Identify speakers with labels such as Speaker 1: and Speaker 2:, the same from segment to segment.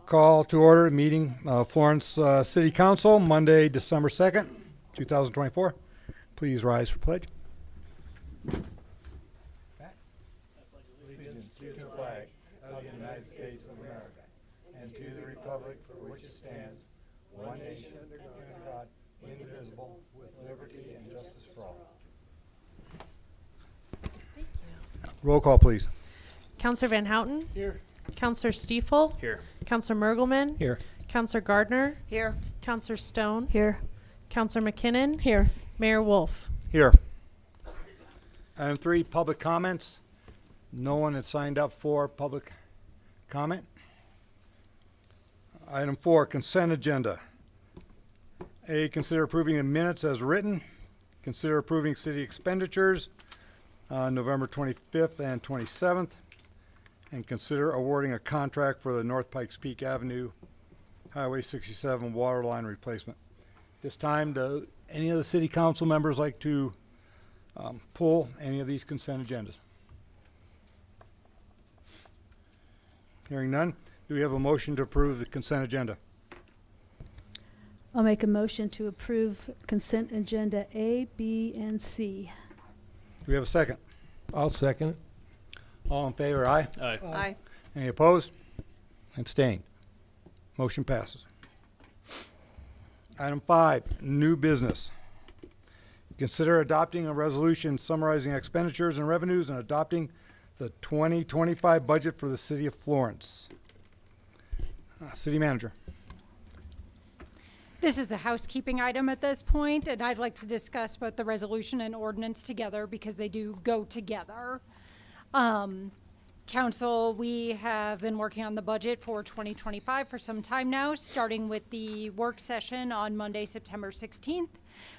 Speaker 1: Call to order meeting Florence City Council, Monday, December 2nd, 2024. Please rise for pledge. Allegiance to the flag of the United States of America and to the republic for which it stands, one nation under God, indivisible, with liberty and justice for all.
Speaker 2: Thank you.
Speaker 1: Roll call, please.
Speaker 2: Counselor Van Houten?
Speaker 1: Here.
Speaker 2: Counselor Stiefel?
Speaker 3: Here.
Speaker 2: Counselor Mergelman?
Speaker 1: Here.
Speaker 2: Counselor Gardner?
Speaker 4: Here.
Speaker 2: Counselor Stone?
Speaker 4: Here.
Speaker 2: Counselor McKinnon?
Speaker 4: Here.
Speaker 2: Mayor Wolf?
Speaker 1: Here. Item 3, public comments. No one had signed up for public comment. Item 4, consent agenda. A, consider approving the minutes as written. Consider approving city expenditures on November 25th and 27th. And consider awarding a contract for the North Pikes Peak Avenue Highway 67 water line replacement. This time, do any of the city council members like to pull any of these consent agendas? Hearing none, do we have a motion to approve the consent agenda?
Speaker 3: I'll make a motion to approve consent agenda A, B, and C.
Speaker 1: Do we have a second?
Speaker 4: I'll second it.
Speaker 1: All in favor, aye?
Speaker 4: Aye.
Speaker 5: Aye.
Speaker 1: Any opposed? Abstained. Motion passes. Item 5, new business. Consider adopting a resolution summarizing expenditures and revenues and adopting the 2025 budget for the city of Florence. City manager.
Speaker 5: This is a housekeeping item at this point, and I'd like to discuss both the resolution and ordinance together because they do go together. Council, we have been working on the budget for 2025 for some time now, starting with the work session on Monday, September 16th,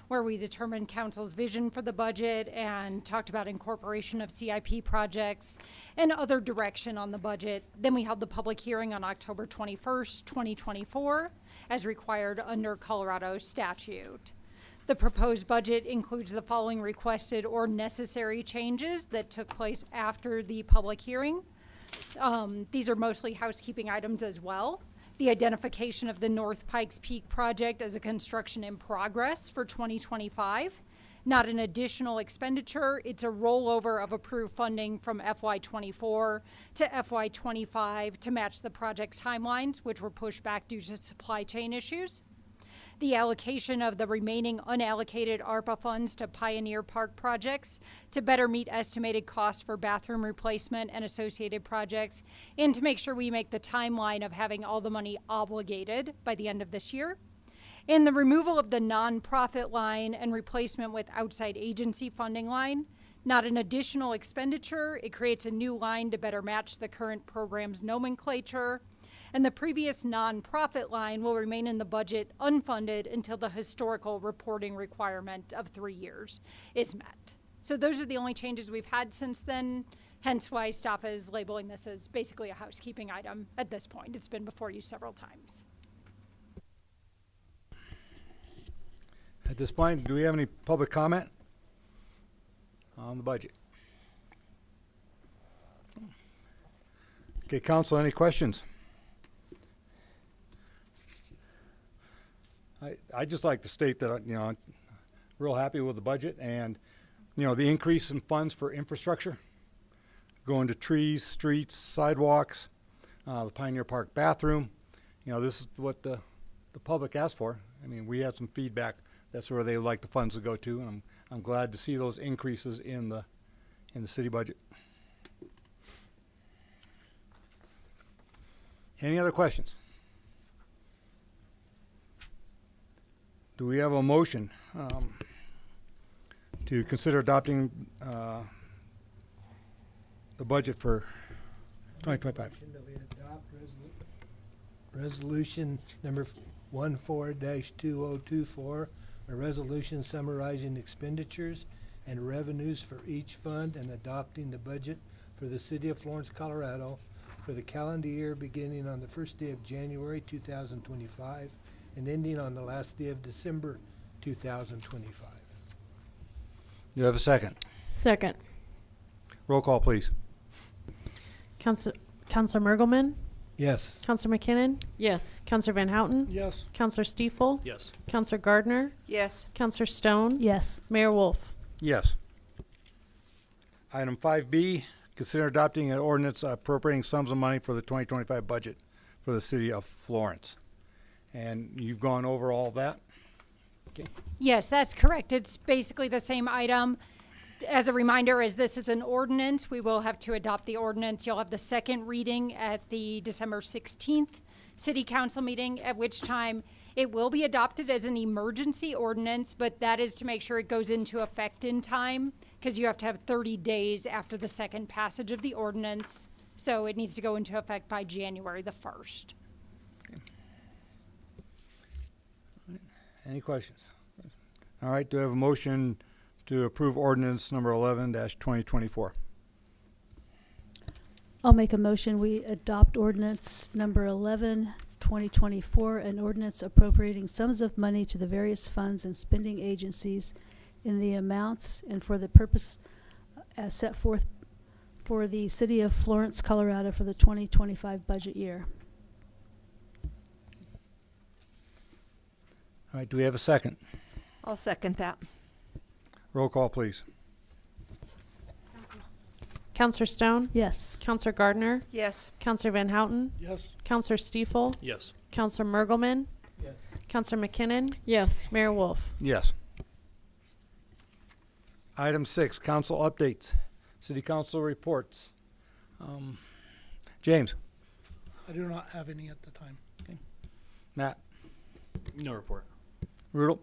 Speaker 5: where we determined council's vision for the budget and talked about incorporation of CIP projects and other direction on the budget. Then we held the public hearing on October 21st, 2024, as required under Colorado statute. The proposed budget includes the following requested or necessary changes that took place after the public hearing. These are mostly housekeeping items as well. The identification of the North Pikes Peak project as a construction in progress for 2025. Not an additional expenditure, it's a rollover of approved funding from FY24 to FY25 to match the project's timelines, which were pushed back due to supply chain issues. The allocation of the remaining unallocated ARPA funds to Pioneer Park projects to better meet estimated costs for bathroom replacement and associated projects, and to make sure we make the timeline of having all the money obligated by the end of this year. And the removal of the nonprofit line and replacement with outside agency funding line. Not an additional expenditure, it creates a new line to better match the current program's nomenclature. And the previous nonprofit line will remain in the budget unfunded until the historical reporting requirement of 3 years is met. So those are the only changes we've had since then, hence why staff is labeling this as basically a housekeeping item at this point. It's been before you several times.
Speaker 1: At this point, do we have any public comment on the budget? Okay, council, any questions? I'd just like to state that, I'm real happy with the budget and, the increase in funds for infrastructure, going to trees, streets, sidewalks, the Pioneer Park bathroom. This is what the public asked for. I mean, we had some feedback. That's where they would like the funds to go to, and I'm glad to see those increases in the city budget. Any other questions? Do we have a motion to consider adopting the budget for 2025?
Speaker 4: Motion that we adopt resolution number 14-2024, a resolution summarizing expenditures and revenues for each fund and adopting the budget for the city of Florence, Colorado for the calendar year beginning on the first day of January 2025 and ending on the last day of December 2025.
Speaker 1: Do you have a second?
Speaker 3: Second.
Speaker 1: Roll call, please.
Speaker 2: Counselor Mergelman,
Speaker 4: Yes.
Speaker 2: Counselor McKinnon,
Speaker 3: Yes.
Speaker 2: Counselor Van Houten,
Speaker 4: Yes.
Speaker 2: Counselor Stiefel,
Speaker 4: Yes.
Speaker 2: Counselor Gardner,
Speaker 5: Yes.
Speaker 2: Counselor Stone,
Speaker 3: Yes.
Speaker 2: Mayor Wolf.
Speaker 1: Yes. Item 5B, consider adopting an ordinance appropriating sums of money for the 2025 budget for the city of Florence. And you've gone over all that? Okay.
Speaker 5: Yes, that's correct. It's basically the same item. As a reminder, as this is an ordinance, we will have to adopt the ordinance. You'll have the second reading at the December 16th City Council meeting, at which time It will be adopted as an emergency ordinance, but that is to make sure it goes into effect in time, because you have to have 30 days after the second passage of the ordinance. So it needs to go into effect by January the 1st.
Speaker 1: Any questions? All right, do I have a motion to approve ordinance number 11-2024?
Speaker 3: I'll make a motion, we adopt ordinance number 11, 2024, an ordinance appropriating sums of money to the various funds and spending agencies in the amounts and for the purpose as set forth for the city of Florence, Colorado for the 2025 budget year.
Speaker 1: All right, do we have a second?
Speaker 6: I'll second that.
Speaker 1: Roll call, please.
Speaker 2: Counselor Stone,
Speaker 3: Yes.
Speaker 2: Counselor Gardner,
Speaker 6: Yes.
Speaker 2: Counselor Van Houten,
Speaker 4: Yes.
Speaker 2: Counselor Stiefel,
Speaker 7: Yes.
Speaker 2: Counselor Mergelman,
Speaker 4: Yes.
Speaker 2: Counselor McKinnon,
Speaker 6: Yes.
Speaker 2: Mayor Wolf.
Speaker 1: Yes. Item 6, council updates. City council reports. James,
Speaker 8: I do not have any at the time.
Speaker 1: Matt,
Speaker 7: No report.
Speaker 1: Rudel,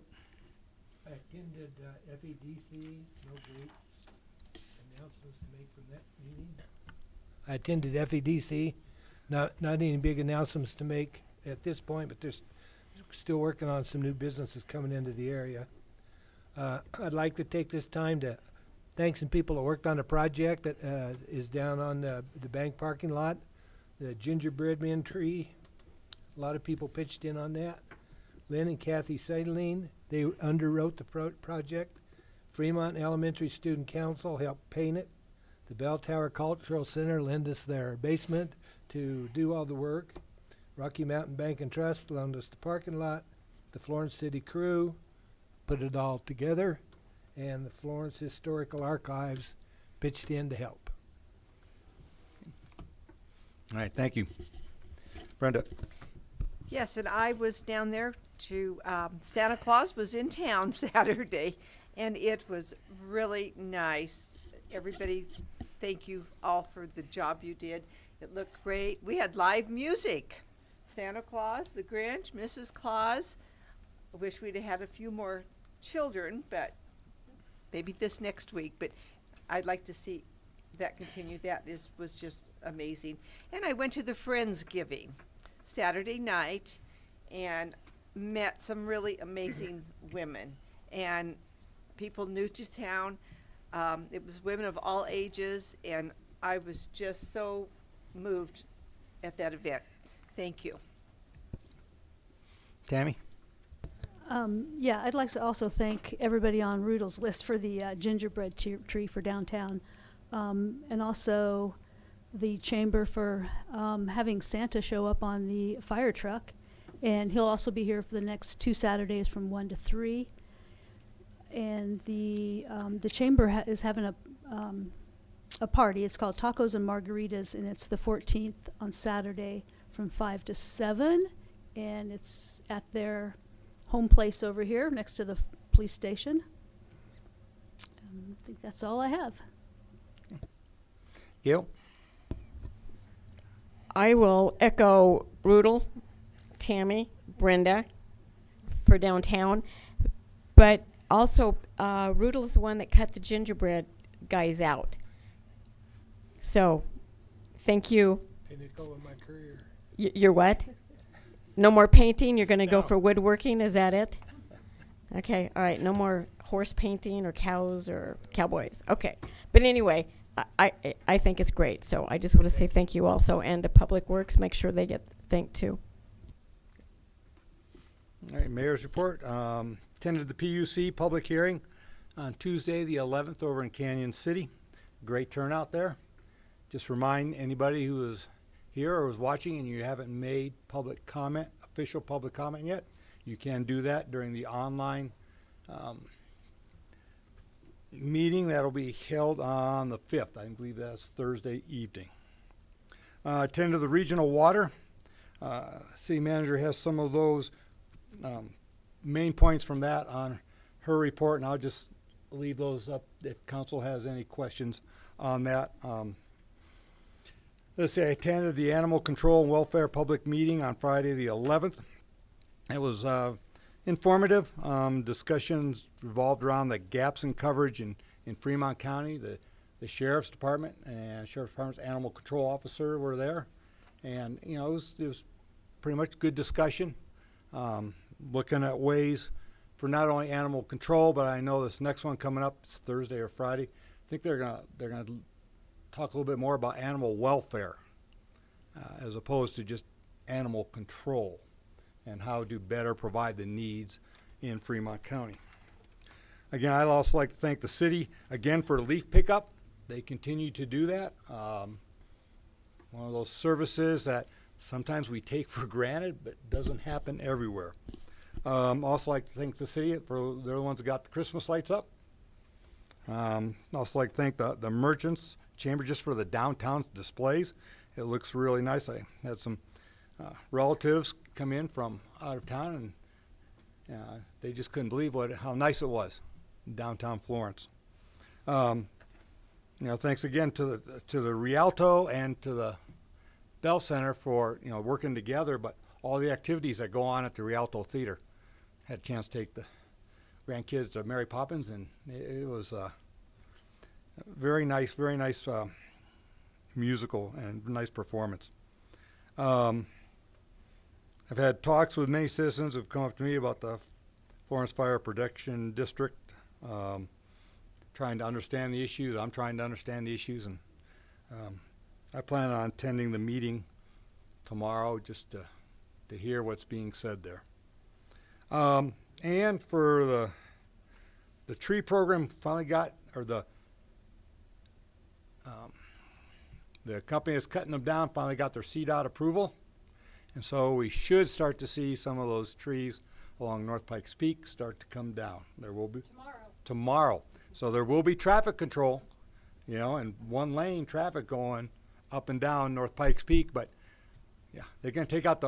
Speaker 4: I attended FEDC, no great announcements to make from that meeting. I attended FEDC, not any big announcements to make at this point, but they're still working on some new businesses coming into the area. I'd like to take this time to thank some people that worked on a project that is down on the bank parking lot, the gingerbread man tree. A lot of people pitched in on that. Lynn and Kathy Seideline, they underwrote the project. Fremont Elementary Student Council helped paint it. The Bell Tower Cultural Center lent us their basement to do all the work. Rocky Mountain Bank and Trust loaned us the parking lot. The Florence City crew put it all together, and the Florence Historical Archives pitched in to help.
Speaker 1: all right, thank you. Brenda,
Speaker 6: Yes, and I was down there to, Santa Claus was in town Saturday, and it was really nice. Everybody, thank you all for the job you did. It looked great. We had live music. Santa Claus, the Grinch, Mrs. Claus. I wish we'd have had a few more children, but maybe this next week. But I'd like to see that continue. Was just amazing. And I went to the Friendsgiving Saturday night and met some really amazing women and people new to town. It was women of all ages, and I was just so moved at that event. Thank you.
Speaker 1: Tammy,
Speaker 3: Yeah, I'd like to also thank everybody on Rudel's list for the gingerbread tree for downtown. And also the chamber for having Santa show up on the fire truck. And he'll also be here for the next 2 Saturdays from 1 to 3. And the chamber is having a party. It's called Tacos and Margaritas, and it's the 14th on Saturday from 5 to 7. And it's at their home place over here next to the police station. I think that's all I have.
Speaker 1: Gail,
Speaker 9: I will echo Rudel, Tammy, Brenda for downtown, but also Rudel is the one that cut the gingerbread guys out. So, thank you.
Speaker 4: Pinnacle of my career.
Speaker 9: You're what? No more painting? You're going to go
Speaker 4: No.
Speaker 9: for woodworking? Is that it? Okay, all right. No more horse painting or cows or cowboys. Okay. But anyway, I think it's great. So I just want to say thank you also. And to Public Works, make sure they get thanked too.
Speaker 1: all right, mayor's report. Attended the PUC public hearing on Tuesday, the 11th, over in Canyon City. Great turnout there. Just remind anybody who is here or is watching and you haven't made public comment, official public comment yet, you can do that during the online meeting that'll be held on the 5th. I believe that's Thursday evening. Attended the regional water. City manager has some of those main points from that on her report, and I'll just leave those up if council has any questions on that. Let's see, I attended the Animal Control and Welfare public meeting on Friday the 11th. It was informative. Discussions revolved around the gaps in coverage in Fremont County. The Sheriff's Department and Sheriff's Department's Animal Control Officer were there. And, you know, it was pretty much good discussion. Looking at ways for not only animal control, but I know this next one coming up, it's Thursday or Friday. I think they're gonna talk a little bit more about animal welfare as opposed to just animal control and how to better provide the needs in Fremont County. Again, I'd also like to thank the city again for leaf pickup. They continue to do that. One of those services that sometimes we take for granted, but doesn't happen everywhere. Also like to thank the city for they're the ones that got the Christmas lights up. Also like to thank the merchants chamber just for the downtown displays. It looks really nice. I had some relatives come in from out of town, and they just couldn't believe how nice it was in downtown Florence. You know, thanks again to the Rialto and to the Bell Center for, you know, working together, but all the activities that go on at the Rialto Theater. Had a chance to take the grandkids to Mary Poppins, and it was very nice musical and nice performance. I've had talks with many citizens who've come up to me about the Florence Fire Protection District, trying to understand the issues. I'm trying to understand the issues, and I plan on attending the meeting tomorrow just to hear what's being said there. And for the tree program finally got, or the company that's cutting them down finally got their CDOT approval. And so we should start to see some of those trees along North Pikes Peak start to come down. There will be tomorrow. So there will be traffic control, you know, and one lane traffic going up and down North Pikes Peak. But yeah, they're going to take out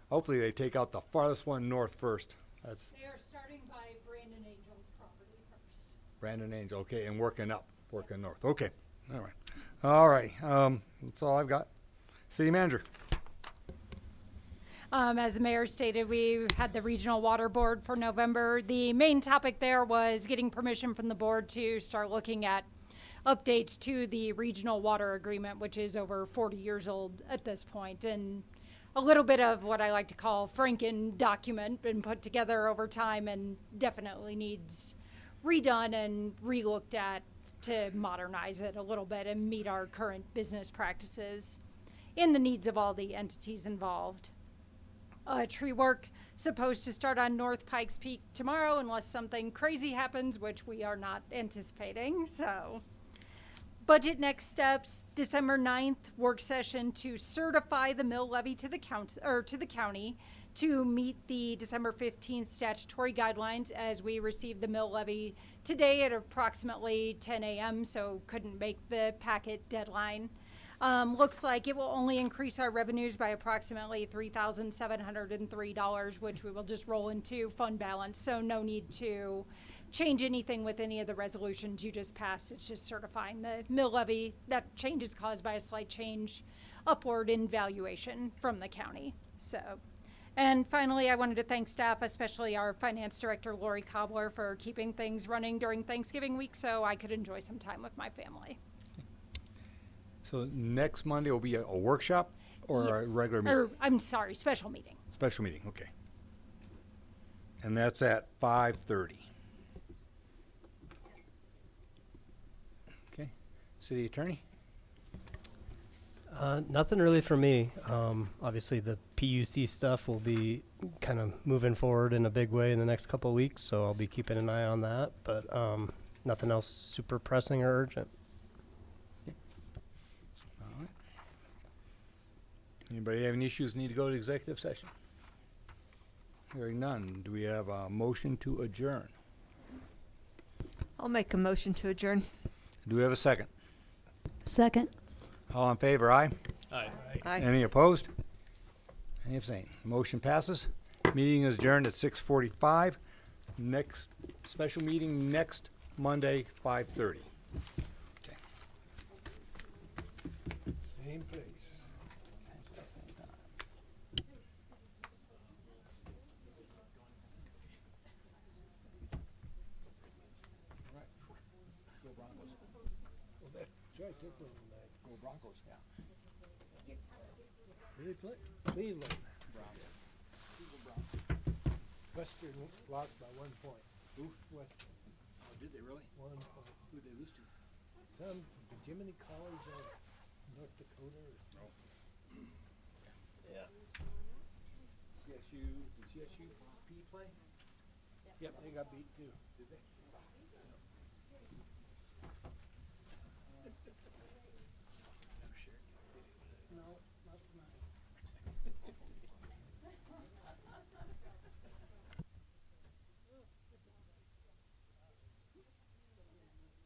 Speaker 1: hopefully they take out the farthest one north first.
Speaker 5: They are starting by Brandon Angel's property first.
Speaker 1: Brandon Angel, okay, and working north. Okay, all right. That's all I've got. City Manager.
Speaker 5: As the mayor stated, we had the regional water board for November. The main topic there was getting permission from the board to start looking at updates to the regional water agreement, which is over 40 years old at this point, and a little bit of what I like to call Franken document been put together over time and definitely needs redone and relooked at to modernize it a little bit and meet our current business practices and the needs of all the entities involved. Tree work supposed to start on North Pikes Peak tomorrow unless something crazy happens, which we are not anticipating. So, budget next steps: December 9th work session to certify the mill levy to the county to meet the December 15th statutory guidelines, as we received the mill levy today at approximately 10 a.m. so couldn't make the packet deadline. Looks like it will only increase our revenues by approximately $3,703, which we will just roll into fund balance. So no need to change anything with any of the resolutions you just passed. It's just certifying the mill levy. That change is caused by a slight change upward in valuation from the county. So, and finally, I wanted to thank staff, especially our finance director, Lori Cobbler, for keeping things running during Thanksgiving week so I could enjoy some time with my family.
Speaker 1: So next Monday will be a workshop or a
Speaker 5: Yes.
Speaker 1: regular meeting?
Speaker 5: I'm sorry, special meeting.
Speaker 1: Special meeting, okay. And that's at 5:30. Okay. City Attorney?
Speaker 7: Nothing really for me. Obviously, the PUC stuff will be kind of moving forward in a big way in the next couple of weeks, so I'll be keeping an eye on that. But nothing else super pressing or urgent.
Speaker 1: All right. Anybody have any issues need to go to executive session? Hearing none. Do we have a motion to adjourn?
Speaker 6: I'll make a motion to adjourn.
Speaker 1: Do we have a second?
Speaker 3: Second.
Speaker 1: All in favor, aye?
Speaker 6: Aye.
Speaker 1: Any opposed? Any abstain? Motion passes. Meeting is adjourned at 6:45. Next special meeting next Monday, 5:30. Okay.
Speaker 4: Same place. Detroit took one tonight.
Speaker 10: Go Broncos, yeah.
Speaker 4: They play Cleveland. Western lost by 1 point.
Speaker 10: Who?
Speaker 4: Western,
Speaker 10: Oh, did they really?
Speaker 4: 1 point.
Speaker 10: Who'd they lose to?
Speaker 4: Some Jiminy College of North Dakota or something. Yeah.
Speaker 10: CSU, did CSU play?
Speaker 4: Yep, they got beat too.
Speaker 10: Did they?
Speaker 4: No.